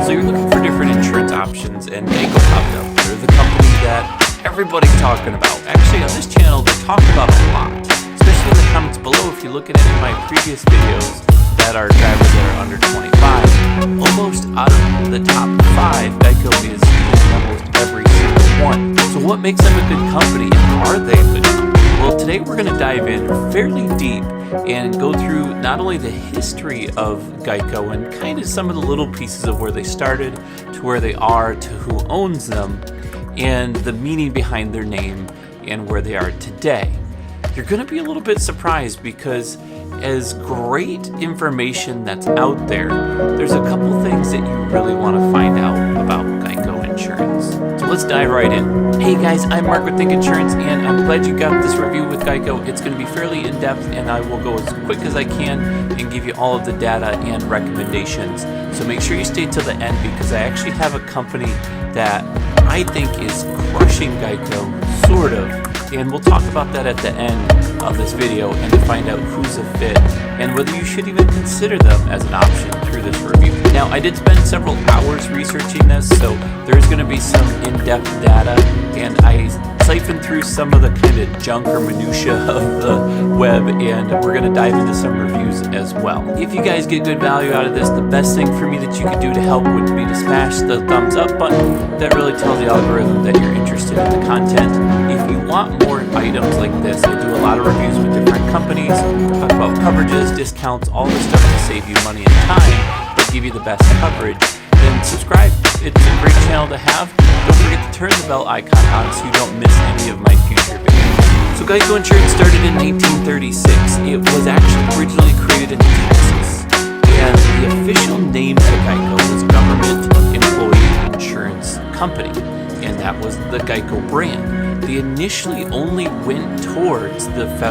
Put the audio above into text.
So you're looking for different insurance options, and Geico popped up. They're the company that everybody's talking about. Actually, on this channel, they talk about a lot, especially in the comments below. If you look at any of my previous videos that are drivers that are under 25, almost out of the top 5, Geico is in almost every single one. So what makes them a good company, and are they a good company? Well, today we're going to dive in fairly deep and go through not only the history of Geico and kind of some of the little pieces of where they started to where they are to who owns them and the meaning behind their name and where they are today. You're going to be a little bit surprised because as great information that's out there, there's a couple things that you really want to find out about Geico Insurance. So let's dive right in. Hey guys, I'm Mark with Think Insurance, and I'm glad you got this review with Geico. It's going to be fairly in-depth, and I will go as quick as I can and give you all of the data and recommendations. So make sure you stay till the end because I actually have a company that I think is crushing Geico, sort of. And we'll talk about that at the end of this video and to find out who's a fit and whether you should even consider them as an option through this review. Now, I did spend several hours researching this, so there's going to be some in-depth data, and I siphoned through some of the kind of junk or minutia of the web, and we're going to dive into some reviews as well. If you guys get good value out of this, the best thing for me that you could do to help would be to smash the thumbs up button. That really tells the algorithm that you're interested in the content. If you want more items like this, I do a lot of reviews with different companies, talk about coverages, discounts, all this stuff to save you money and time, but give you the best coverage. Then subscribe. It's a great channel to have. Don't forget to turn the bell icon on so you don't miss any of my future videos. So Geico Insurance started in 1936. It was actually originally created in Texas, and the official name of Geico was Government Employee Insurance Company, and that was the Geico brand. They initially only went towards the federal